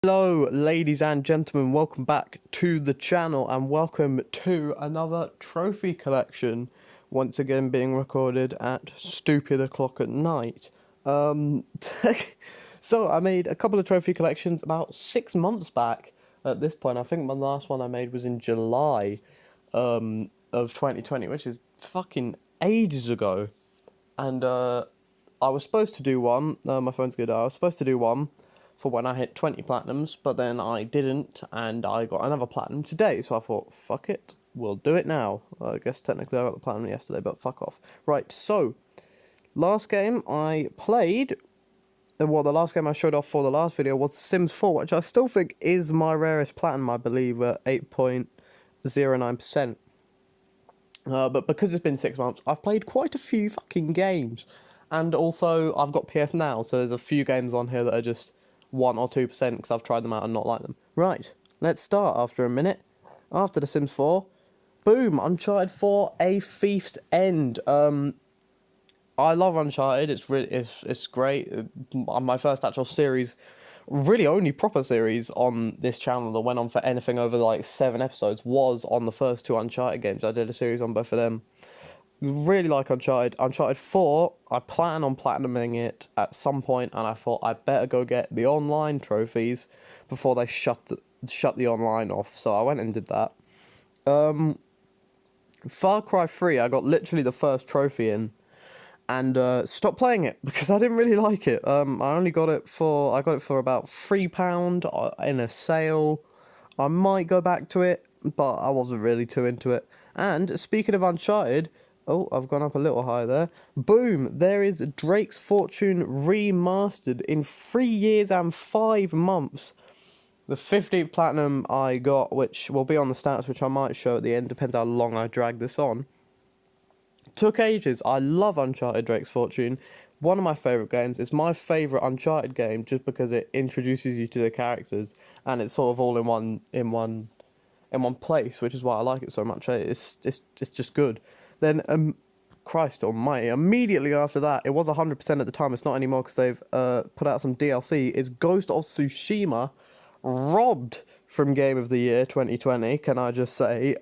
Hello ladies and gentlemen, welcome back to the channel and welcome to another trophy collection, once again being recorded at stupid o'clock at night. So I made a couple of trophy collections about 6 months back at this point. I think my last one I made was in July of 2020, which is fucking ages ago. And I was supposed to do one, my phone's good, I was supposed to do one for when I hit 20 platinums, but then I didn't, and I got another platinum today, so I thought, fuck it, we'll do it now. I guess technically I got the platinum yesterday, but fuck off. Right, so, last game I played, well, the last game I showed off for the last video was Sims 4, which I still think is my rarest platinum, I believe, at 8.09%. But because it's been 6 months, I've played quite a few fucking games. And also, I've got PS Now, so there's a few games on here that are just 1 or 2% because I've tried them out and not liked them. Right, let's start after a minute. After The Sims 4, boom, Uncharted 4, A Thief's End. I love Uncharted, it's great. My first actual series, really only proper series on this channel that went on for anything over like 7 episodes was on the first 2 Uncharted games. I did a series on both of them. Really like Uncharted. Uncharted 4, I plan on platinuming it at some point, and I thought I'd better go get the online trophies before they shut the online off, so I went and did that. Far Cry 3, I got literally the first trophy in, and stopped playing it because I didn't really like it. I got it for about £3 in a sale. I might go back to it, but I wasn't really too into it. And speaking of Uncharted, oh, I've gone up a little high there. Boom, there is Drake's Fortune remastered in 3 years and 5 months. The 15th platinum I got, which will be on the stats, which I might show at the end, depends how long I drag this on. Took ages. I love Uncharted Drake's Fortune. One of my favourite games. It's my favourite Uncharted game just because it introduces you to the characters and it's sort of all in one place, which is why I like it so much. It's just good. Then Christ almighty, immediately after that, it was 100% at the time, it's not anymore because they've put out some DLC, is Ghost of Tsushima, robbed from Game of the Year 2020, can I just say.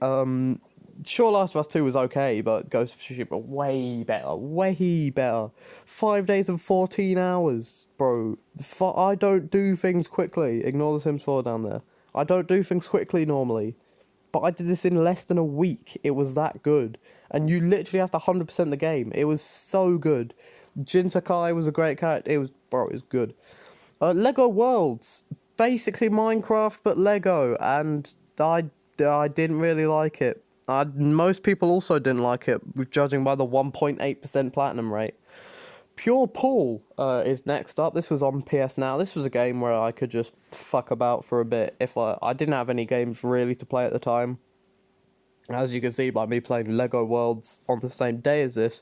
Sure, Last of Us 2 was okay, but Ghost of Tsushima, way better, way better. 5 days and 14 hours, bro. I don't do things quickly. Ignore The Sims 4 down there. I don't do things quickly normally. But I did this in less than a week. It was that good. And you literally have to 100% the game. It was so good. Jin Sakai was a great character. It was good. Lego Worlds. Basically Minecraft, but Lego. And I didn't really like it. Most people also didn't like it, judging by the 1.8% platinum rate. Pure Pool is next up. This was on PS Now. This was a game where I could just fuck about for a bit if I didn't have any games really to play at the time. As you can see by me playing Lego Worlds on the same day as this.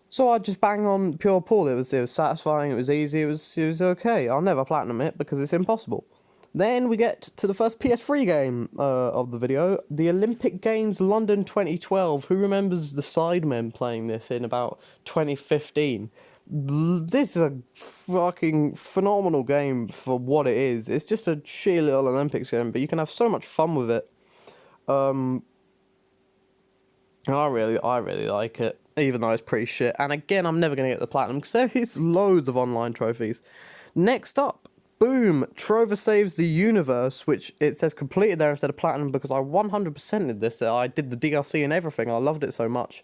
So I'd just bang on Pure Pool. It was satisfying, it was easy, it was okay. I'll never platinum it because it's impossible. Then we get to the first PS3 game of the video, the Olympic Games London 2012. Who remembers the Sidemen playing this in about 2015? This is a fucking phenomenal game for what it is. It's just a sheer little Olympics game, but you can have so much fun with it. I really like it, even though it's pretty shit. And again, I'm never going to get the platinum because there is loads of online trophies. Next up, boom, Trover Saves the Universe, which it says completed there instead of platinum because I 100%ed this. I did the DLC and everything. I loved it so much.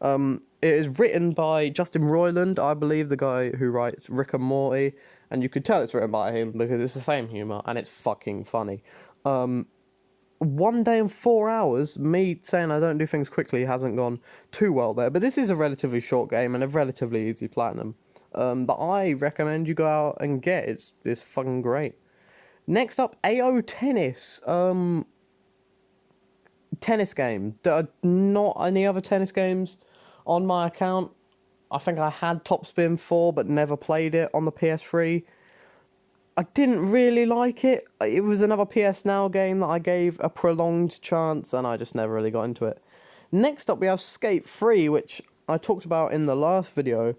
It is written by Justin Roiland, I believe, the guy who writes Rick and Morty, and you could tell it's written by him because it's the same humour and it's fucking funny. 1 day and 4 hours, me saying I don't do things quickly hasn't gone too well there, but this is a relatively short game and a relatively easy platinum. That I recommend you go out and get. It's fucking great. Next up, AO Tennis. Tennis game. There are not any other tennis games on my account. I think I had Topspin 4, but never played it on the PS3. I didn't really like it. It was another PS Now game that I gave a prolonged chance, and I just never really got into it. Next up, we have Skate 3, which I talked about in the last video.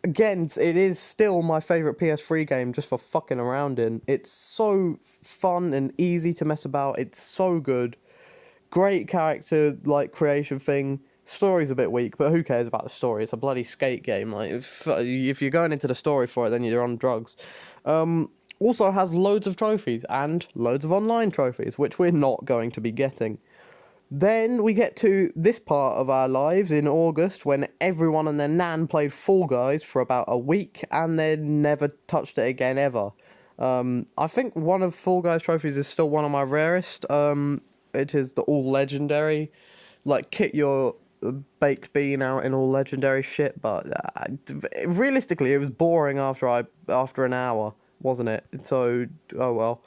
again, it is still my favourite PS3 game just for fucking around in. It's so fun and easy to mess about. It's so good. Great character, like, creation thing. Story's a bit weak, but who cares about the story? It's a bloody skate game. Like, if you're going into the story for it, then you're on drugs. Also has loads of trophies and loads of online trophies, which we're not going to be getting. Then we get to this part of our lives in August when everyone and their nan played Fall Guys for about a week and then never touched it again ever. I think one of Fall Guys trophies is still one of my rarest. It is the all legendary, like kit your baked bean out in all legendary shit. But realistically, it was boring after an hour, wasn't it? So oh well.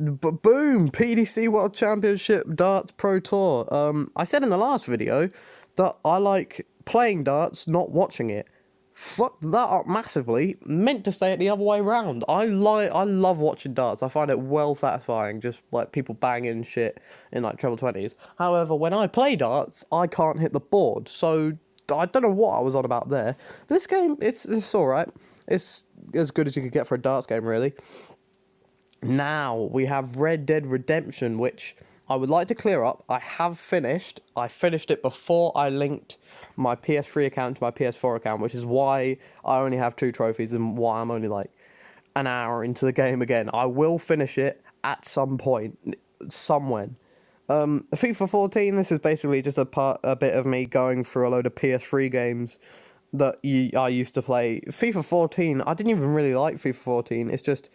But boom, PDC World Championship Darts Pro Tour. I said in the last video that I like playing darts, not watching it. Fucked that up massively. Meant to say it the other way round. I love watching darts. I find it well satisfying, just like people banging shit in like treble 20s. However, when I play darts, I can't hit the board. So I don't know what I was on about there. This game, it's alright. It's as good as you could get for a darts game, really. Now, we have Red Dead Redemption, which I would like to clear up. I have finished. I finished it before I linked my PS3 account to my PS4 account, which is why I only have 2 trophies and why I'm only like an hour into the game again. I will finish it at some point, somewhen. FIFA 14, this is basically just a bit of me going through a load of PS3 games that I used to play. FIFA 14, I didn't even really like FIFA 14. It's just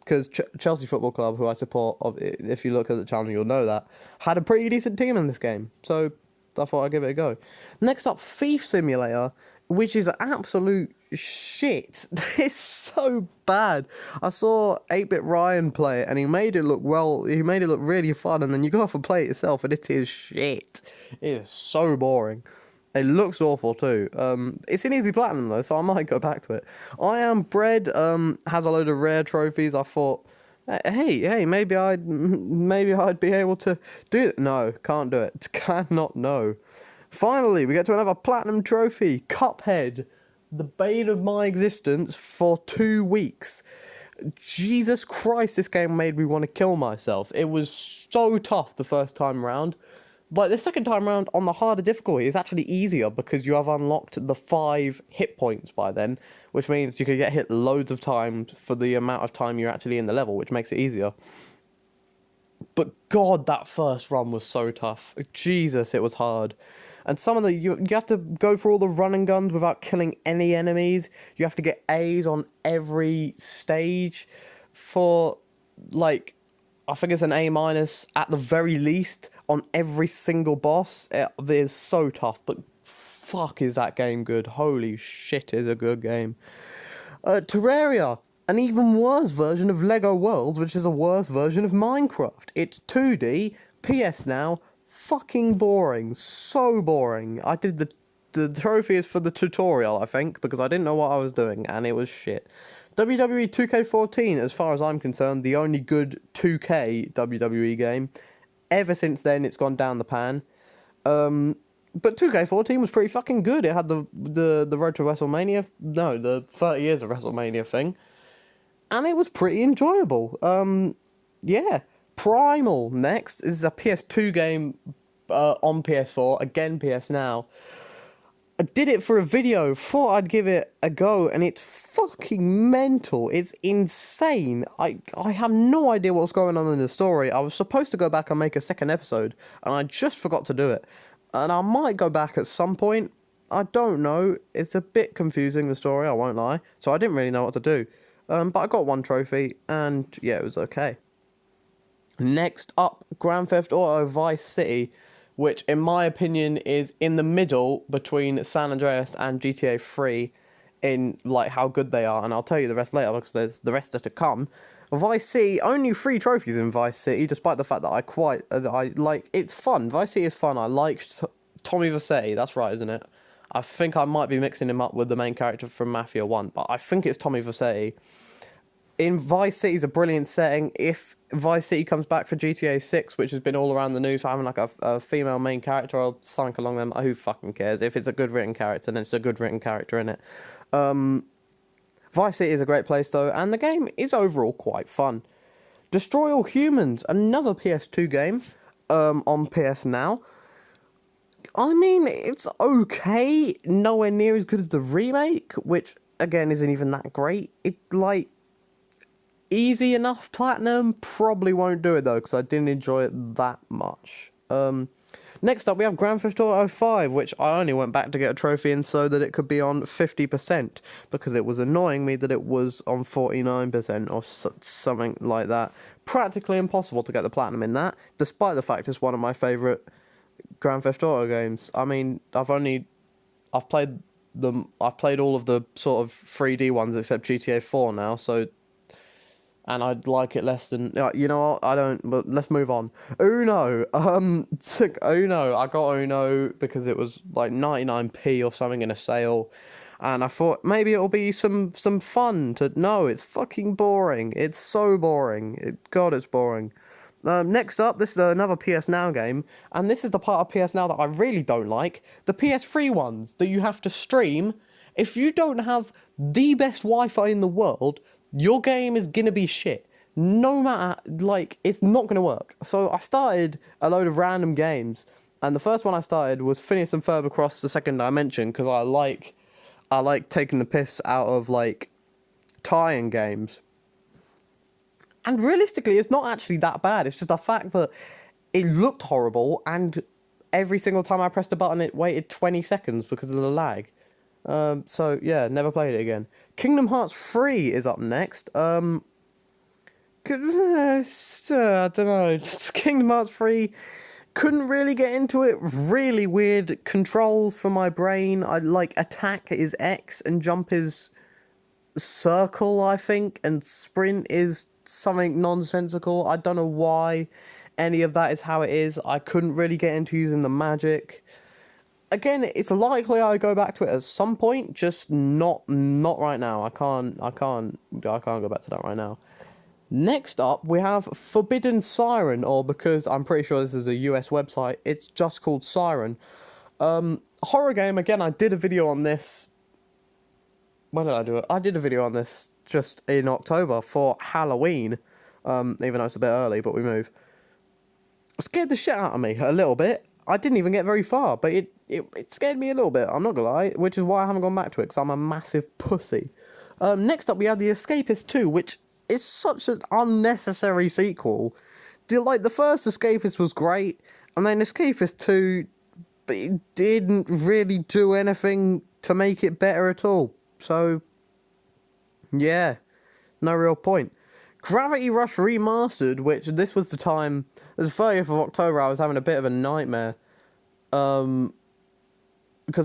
because Chelsea Football Club, who I support, if you look at the channel, you'll know that, had a pretty decent team in this game. So I thought I'd give it a go. Next up, Thief Simulator, which is absolute shit. It's so bad. I saw 8-Bit Ryan play it, and he made it look really fun, and then you go off and play it yourself, and it is shit. It is so boring. It looks awful too. It's an easy platinum though, so I might go back to it. I Am Bread has a load of rare trophies. I thought, hey, maybe I'd be able to do it. No, can't do it. Cannot. No. Finally, we get to another platinum trophy. Cuphead, the bane of my existence for 2 weeks. Jesus Christ, this game made me want to kill myself. It was so tough the first time round. But the second time round on the harder difficulty is actually easier because you have unlocked the 5 hit points by then, which means you can get hit loads of times for the amount of time you're actually in the level, which makes it easier. But God, that first run was so tough. Jesus, it was hard. And some of you have to go through all the run and guns without killing any enemies. You have to get A's on every stage for, like, I think it's an A- at the very least on every single boss. It is so tough, but fuck is that game good. Holy shit, is a good game. Terraria, an even worse version of Lego Worlds, which is a worse version of Minecraft. It's 2D, PS Now, fucking boring, so boring. I did the trophy is for the tutorial, I think, because I didn't know what I was doing, and it was shit. WWE 2K14, as far as I'm concerned, the only good 2K WWE game. Ever since then, it's gone down the pan. But 2K14 was pretty fucking good. It had the Road to WrestleMania, no, the 30 years of WrestleMania thing. And it was pretty enjoyable. Yeah. Primal, next. This is a PS2 game on PS4, again PS Now. I did it for a video, thought I'd give it a go, and it's fucking mental. It's insane. I have no idea what's going on in the story. I was supposed to go back and make a second episode, and I just forgot to do it. And I might go back at some point. I don't know. It's a bit confusing, the story, I won't lie. So I didn't really know what to do. But I got 1 trophy, and yeah, it was okay. Next up, Grand Theft Auto Vice City, which in my opinion is in the middle between San Andreas and GTA 3 in like how good they are, and I'll tell you the rest later because the rest are to come. Vice City, only 3 trophies in Vice City, despite the fact that I like, it's fun. Vice City is fun. I liked Tommy Vercetti, that's right, isn't it? I think I might be mixing him up with the main character from Mafia 1, but I think it's Tommy Vercetti. in Vice City's a brilliant setting. If Vice City comes back for GTA 6, which has been all around the news for having like a female main character or something along them, who fucking cares? If it's a good written character, then it's a good written character in it. Vice City is a great place though, and the game is overall quite fun. Destroy All Humans, another PS2 game, on PS Now. I mean, it's okay, nowhere near as good as the remake, which again isn't even that great. It like easy enough platinum, probably won't do it though, because I didn't enjoy it that much. Next up we have Grand Theft Auto 5, which I only went back to get a trophy in so that it could be on 50%, because it was annoying me that it was on 49% or something like that. Practically impossible to get the platinum in that, despite the fact it's one of my favourite Grand Theft Auto games. I mean, I've played all of the sort of 3D ones except GTA 4 now, so, and I'd like it less than, you know what, I don't, but let's move on. Uno, Uno, I got Uno because it was like 99p or something in a sale, and I thought maybe it'll be some fun no, it's fucking boring, it's so boring, God, it's boring. Next up, this is another PS Now game, and this is the part of PS Now that I really don't like, the PS3 ones that you have to stream. If you don't have the best Wi-Fi in the world, your game is gonna be shit. No matter, like, it's not gonna work. So I started a load of random games, and the first one I started was Phineas and Ferb Across the Second Dimension, because I like taking the piss out of, like, tie-in games. And realistically, it's not actually that bad. It's just the fact that it looked horrible, and every single time I pressed a button, it waited 20 seconds because of the lag. So, yeah, never played it again. Kingdom Hearts 3 is up next. I don't know. Kingdom Hearts 3, couldn't really get into it. Really weird controls for my brain. Attack is X and jump is circle, I think, and sprint is something nonsensical. I don't know why any of that is how it is. I couldn't really get into using the magic. Again, it's likely I go back to it at some point, just not right now. I can't go back to that right now. Next up, we have Forbidden Siren, or because I'm pretty sure this is a US website, it's just called Siren. Horror game, again, I did a video on this. When did I do it? I did a video on this just in October for Halloween, even though it's a bit early, but we move. It scared the shit out of me a little bit. I didn't even get very far, but it scared me a little bit, I'm not gonna lie, which is why I haven't gone back to it, because I'm a massive pussy. Next up, we have The Escapist 2, which is such an unnecessary sequel. The first Escapist was great, and then Escapist 2, but it didn't really do anything to make it better at all. So, yeah, no real point. Gravity Rush Remastered, which this was the time, it was the 30th of October, I was having a bit of a nightmare. Because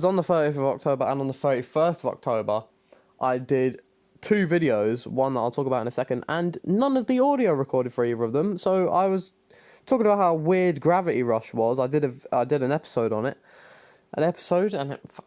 on the 30th of October and on the 31st of October, I did 2 videos, one that I'll talk about in a second, and none of the audio recorded for either of them, so I was talking about how weird Gravity Rush was. I did an episode on it, and I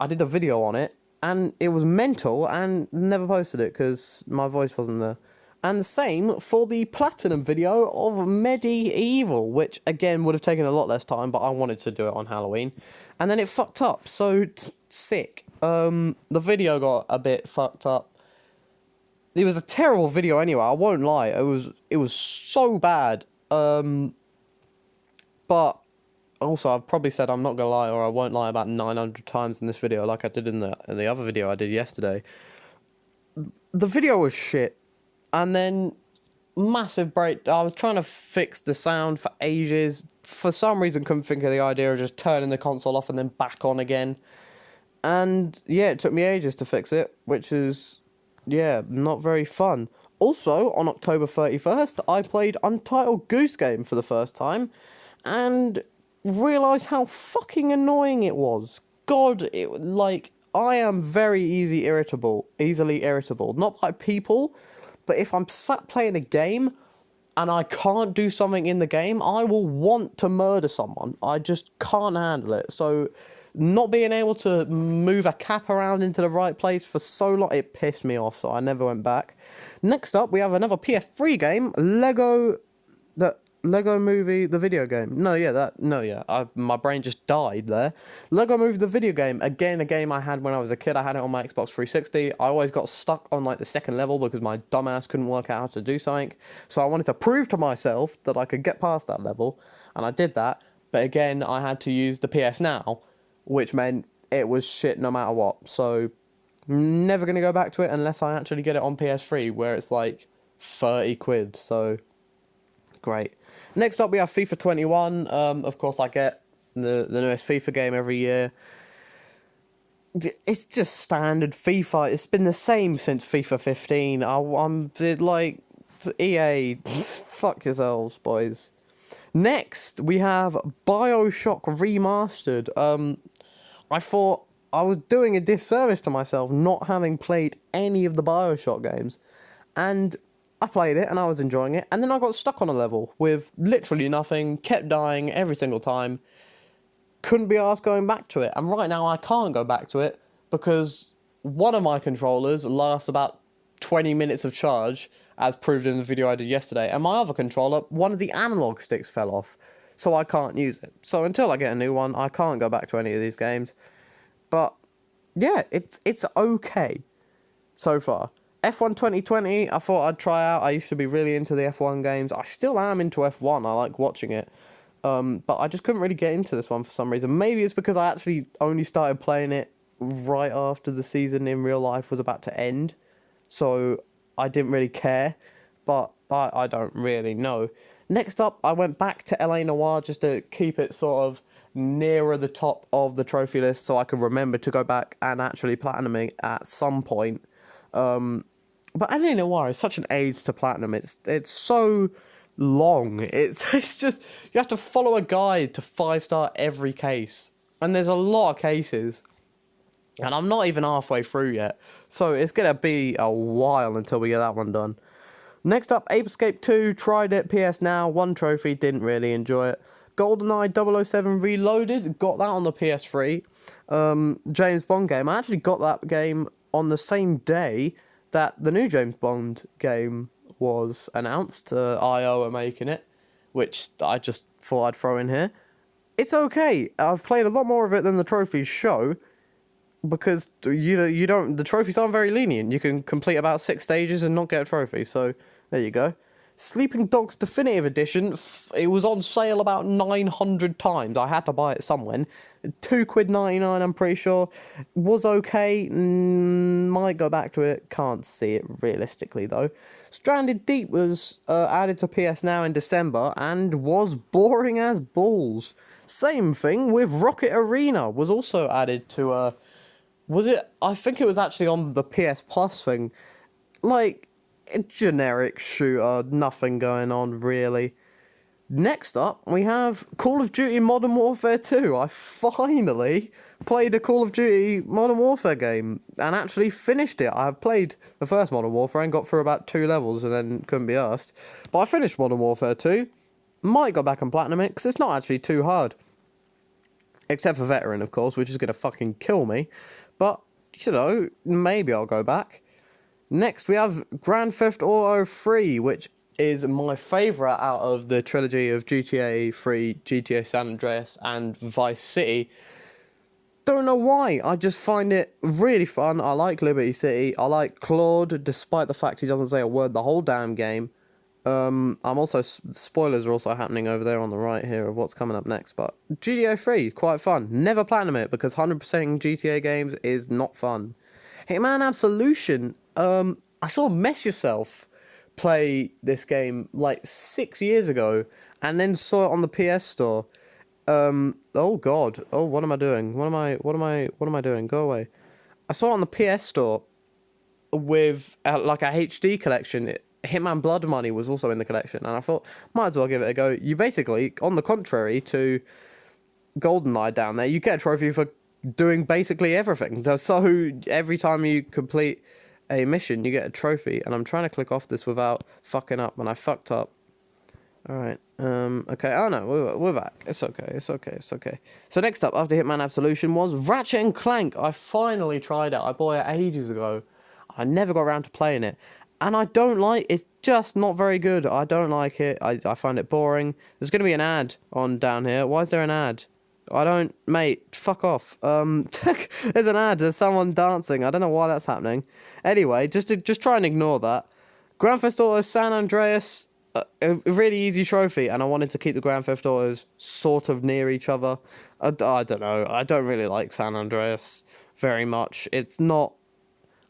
did a video on it, and it was mental, and never posted it because my voice wasn't there. And the same for the Platinum video of Medieval, which again would have taken a lot less time, but I wanted to do it on Halloween, and then it fucked up, so sick. The video got a bit fucked up. It was a terrible video anyway, I won't lie, it was so bad, but also, I've probably said I'm not gonna lie, or I won't lie about 900 times in this video, like I did in the other video I did yesterday. The video was shit, and then massive break. I was trying to fix the sound for ages. For some reason, couldn't think of the idea of just turning the console off and then back on again. And yeah, it took me ages to fix it, which is, yeah, not very fun. Also, on October 31st, I played Untitled Goose Game for the first time, and realised how fucking annoying it was. God, I am very easily irritable. Not by people, but if I'm sat playing a game and I can't do something in the game, I will want to murder someone. I just can't handle it. So not being able to move a cap around into the right place for so long, it pissed me off, so I never went back. Next up, we have another PS3 game, Lego Movie, the video game. My brain just died there. Lego Movie, the video game. Again, a game I had when I was a kid. I had it on my Xbox 360. I always got stuck on like the second level because my dumbass couldn't work out how to do something. So I wanted to prove to myself that I could get past that level, and I did that. But again, I had to use the PS Now, which meant it was shit no matter what. So, never going to go back to it unless I actually get it on PS3, where it's like 30 quid. So, great. Next up, we have FIFA 21. Of course, I get the newest FIFA game every year. It's just standard FIFA. It's been the same since FIFA 15. I'm like, EA, fuck yourselves, boys. Next, we have BioShock Remastered. I thought I was doing a disservice to myself not having played any of the BioShock games. And I played it and I was enjoying it. And then I got stuck on a level with literally nothing, kept dying every single time. Couldn't be asked going back to it. And right now I can't go back to it because one of my controllers lasts about 20 minutes of charge, as proved in the video I did yesterday, and my other controller, one of the analog sticks fell off, so I can't use it. So until I get a new one, I can't go back to any of these games. But yeah, it's okay so far. F1 2020, I thought I'd try out. I used to be really into the F1 games. I still am into F1. I like watching it. But I just couldn't really get into this one for some reason. Maybe it's because I actually only started playing it right after the season in real life was about to end. So I didn't really care, but I don't really know. Next up, I went back to LA Noire just to keep it sort of nearer the top of the trophy list so I could remember to go back and actually platinum it at some point. But LA Noire is such an age to platinum. It's so long. It's just, you have to follow a guide to 5-star every case. And there's a lot of cases. And I'm not even halfway through yet. So it's going to be a while until we get that one done. Next up, Ape Escape 2. Tried it, PS Now. 1 trophy, didn't really enjoy it. GoldenEye 007 Reloaded. Got that on the PS3. James Bond game. I actually got that game on the same day that the new James Bond game was announced. IO are making it. Which I just thought I'd throw in here. It's okay. I've played a lot more of it than the trophies show. Because you don't, the trophies aren't very lenient. You can complete about 6 stages and not get a trophy. So there you go. Sleeping Dogs Definitive Edition. It was on sale about 900 times. I had to buy it somewhere. £2.99. I'm pretty sure. Was okay. Might go back to it. Can't see it realistically though. Stranded Deep was added to PS Now in December and was boring as balls. Same thing with Rocket Arena. Was also added to was it? I think it was actually on the PS Plus thing. Like, a generic shooter, nothing going on, really. Next up, we have Call of Duty Modern Warfare 2. I finally played a Call of Duty Modern Warfare game and actually finished it. I have played the first Modern Warfare and got through about 2 levels and then couldn't be asked. But I finished Modern Warfare 2. Might go back and platinum it because it's not actually too hard. Except for Veteran, of course, which is going to fucking kill me. But, you know, maybe I'll go back. Next, we have Grand Theft Auto 3, which is my favourite out of the trilogy of GTA 3, GTA San Andreas, and Vice City. Don't know why, I just find it really fun. I like Liberty City. I like Claude, despite the fact he doesn't say a word the whole damn game. I'm also, spoilers are also happening over there on the right here of what's coming up next, but GTA 3, quite fun. Never platinum it, because 100%ing GTA games is not fun. Hitman Absolution, I saw Mess Yourself play this game like 6 years ago, and then saw it on the PS Store. Oh god, oh, what am I doing? What am I doing? Go away. I saw it on the PS Store with like a HD collection. Hitman Blood Money was also in the collection, and I thought, might as well give it a go. You basically, on the contrary to GoldenEye down there, you get a trophy for doing basically everything. So every time you complete a mission, you get a trophy, and I'm trying to click off this without fucking up, and I fucked up. Alright, okay, oh no, we're back. It's okay, it's okay, it's okay. So next up, after Hitman Absolution, was Ratchet and Clank. I finally tried it. I bought it ages ago. I never got around to playing it. And I don't like it's just not very good. I don't like it. I find it boring. There's going to be an ad on down here. Why is there an ad? I don't, mate, fuck off. There's an ad, there's someone dancing. I don't know why that's happening. Anyway, just try and ignore that. Grand Theft Auto San Andreas, a really easy trophy, and I wanted to keep the Grand Theft Autos sort of near each other. I don't know, I don't really like San Andreas very much. It's not,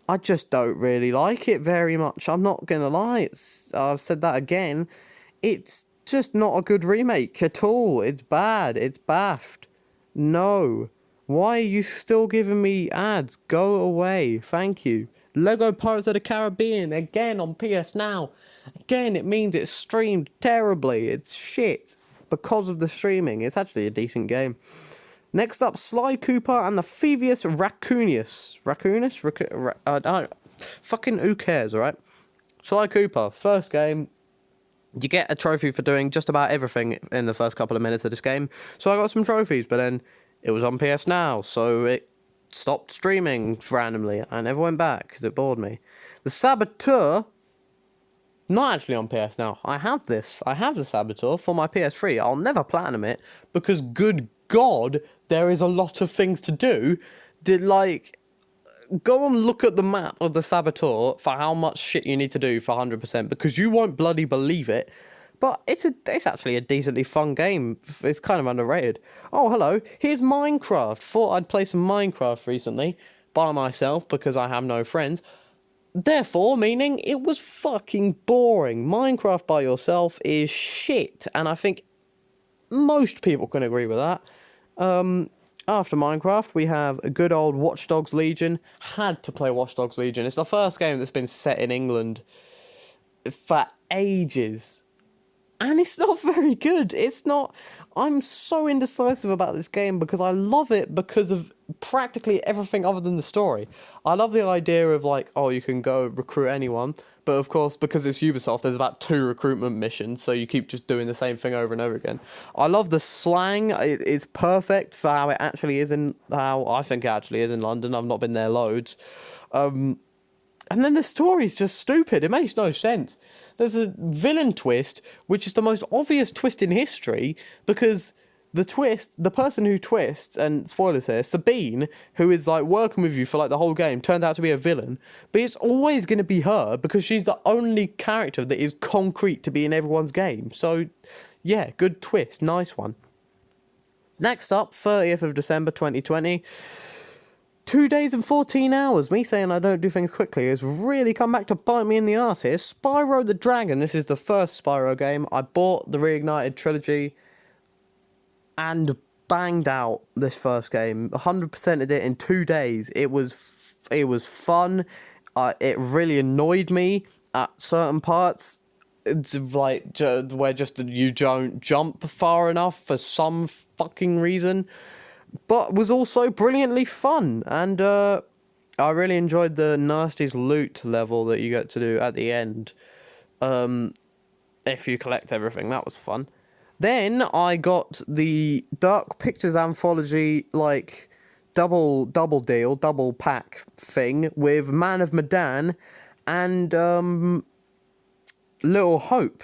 I just don't really like it very much. I'm not gonna lie, I've said that again. It's just not a good remake at all. It's bad, it's baffed. No. Why are you still giving me ads? Go away. Thank you. Lego Pirates of the Caribbean, again on PS Now. Again, it means it's streamed terribly. It's shit because of the streaming. It's actually a decent game. Next up, Sly Cooper and the Thievius Raccoonius. Raccoonus? Fucking who cares, alright? Sly Cooper, first game. You get a trophy for doing just about everything in the first couple of minutes of this game. So I got some trophies, but then it was on PS Now, so it stopped streaming randomly. I never went back because it bored me. The Saboteur, not actually on PS Now. I have this. I have the Saboteur for my PS3. I'll never platinum it because, good God, there is a lot of things to do. Go and look at the map of the Saboteur for how much shit you need to do for 100%, because you won't bloody believe it. But it's actually a decently fun game. It's kind of underrated. Oh, hello. Here's Minecraft. Thought I'd play some Minecraft recently by myself because I have no friends. Therefore, meaning it was fucking boring. Minecraft by yourself is shit. And I think most people can agree with that. After Minecraft, we have a good old Watch Dogs Legion. Had to play Watch Dogs Legion. It's the first game that's been set in England for ages. And it's not very good. It's not. I'm so indecisive about this game because I love it because of practically everything other than the story. I love the idea of, like, oh, you can go recruit anyone. But of course, because it's Ubisoft, there's about 2 recruitment missions, so you keep just doing the same thing over and over again. I love the slang. It's perfect for how it actually is how I think it actually is in London. I've not been there loads. And then the story's just stupid. It makes no sense. There's a villain twist, which is the most obvious twist in history, because the person who twists, and spoilers here, Sabine, who is like working with you for like the whole game, turned out to be a villain, but it's always going to be her because she's the only character that is concrete to be in everyone's game. So, yeah, good twist, nice one. Next up, 30th of December 2020. 2 days and 14 hours. Me saying I don't do things quickly has really come back to bite me in the arse here. Spyro the Dragon. This is the first Spyro game. I bought the Reignited trilogy and banged out this first game. 100%ed it in 2 days. It was fun. It really annoyed me at certain parts. It's like where just you don't jump far enough for some fucking reason. But was also brilliantly fun, and I really enjoyed the Nasty's loot level that you get to do at the end. If you collect everything, that was fun. Then I got the Dark Pictures Anthology, like, double pack thing with Man of Medan and Little Hope.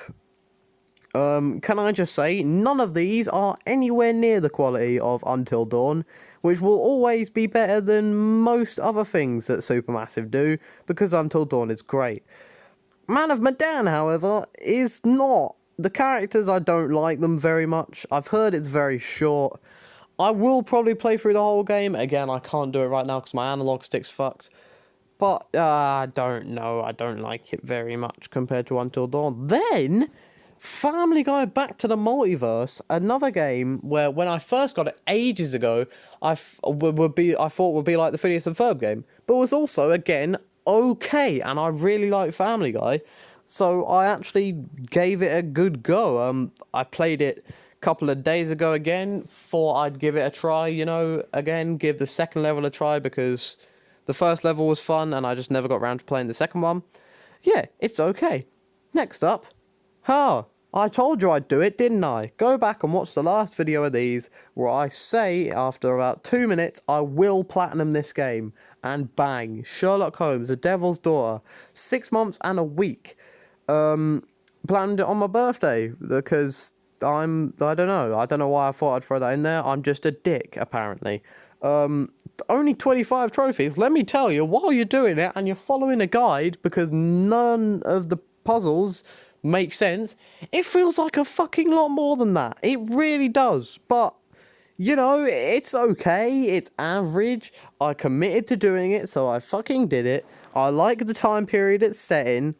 Can I just say, none of these are anywhere near the quality of Until Dawn, which will always be better than most other things that Supermassive do, because Until Dawn is great. Man of Medan, however, is not. The characters, I don't like them very much. I've heard it's very short. I will probably play through the whole game. Again, I can't do it right now because my analog stick's fucked. But, I don't know. I don't like it very much compared to Until Dawn. Then Family Guy Back to the Multiverse, another game where when I first got it ages ago, I thought would be like the Phineas and Ferb game, but was also, again, okay, and I really like Family Guy, so I actually gave it a good go. I played it a couple of days ago again, thought I'd give it a try, again, give the second level a try, because the first level was fun, and I just never got around to playing the second one. Yeah, it's okay. Next up, I told you I'd do it, didn't I? Go back and watch the last video of these where I say after about 2 minutes I will platinum this game. And bang, Sherlock Holmes, The Devil's Daughter, 6 months and a week. Planned it on my birthday because I don't know why I thought I'd throw that in there. I'm just a dick, apparently. Only 25 trophies. Let me tell you, while you're doing it and you're following a guide because none of the puzzles make sense, it feels like a fucking lot more than that. It really does. But, you know, it's okay. It's average. I committed to doing it, so I fucking did it. I like the time period it's set in.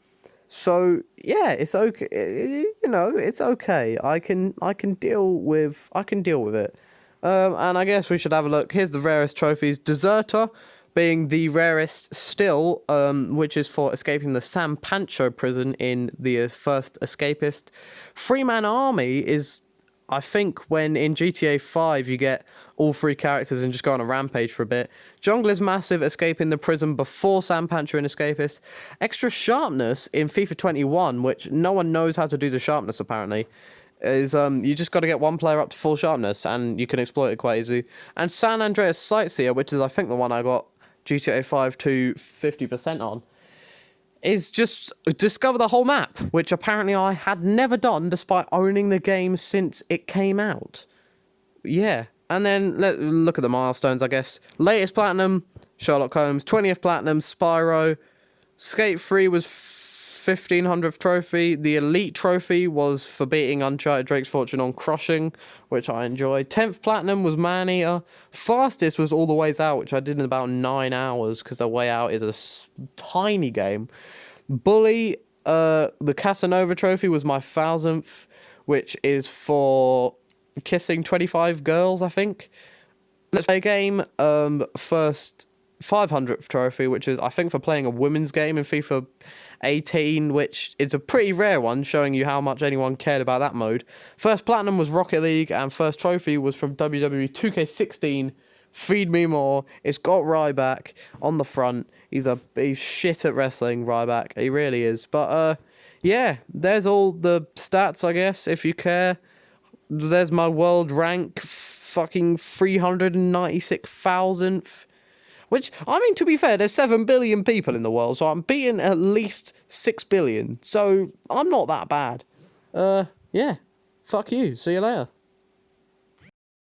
So, yeah, it's okay. You know, it's okay. I can deal with it. And I guess we should have a look. Here's the rarest trophies. Deserter being the rarest still, which is for escaping the San Pancho prison in the first Escapist. Three-man army is, I think, when in GTA 5 you get all three characters and just go on a rampage for a bit. Jungle is massive, escaping the prison before San Pancho and Escapist. Extra sharpness in FIFA 21, which no one knows how to do the sharpness apparently, is you just got to get one player up to full sharpness and you can exploit it quite easily. And San Andreas Sightseer, which is I think the one I got GTA 5 to 50% on, is just discover the whole map, which apparently I had never done despite owning the game since it came out. Yeah, and then look at the milestones, I guess. Latest platinum, Sherlock Holmes. 20th platinum, Spyro. Skate 3 was 1500th trophy. The Elite trophy was for beating Uncharted Drake's Fortune on Crushing, which I enjoyed. 10th platinum was Maneater. Fastest was All the Ways Out, which I did in about 9 hours, because The Way Out is a tiny game. Bully, the Casanova trophy was my 1000th, which is for kissing 25 girls, I think. Let's Play game, first 500th trophy, which is, I think, for playing a women's game in FIFA 18, which is a pretty rare one, showing you how much anyone cared about that mode. First platinum was Rocket League, and first trophy was from WWE 2K16, Feed Me More. It's got Ryback on the front. He's shit at wrestling, Ryback. He really is. But, yeah, there's all the stats, I guess, if you care. There's my world rank, fucking 396,000th. Which, I mean, to be fair, there's 7 billion people in the world, so I'm beating at least 6 billion. So, I'm not that bad. Yeah. Fuck you. See you later.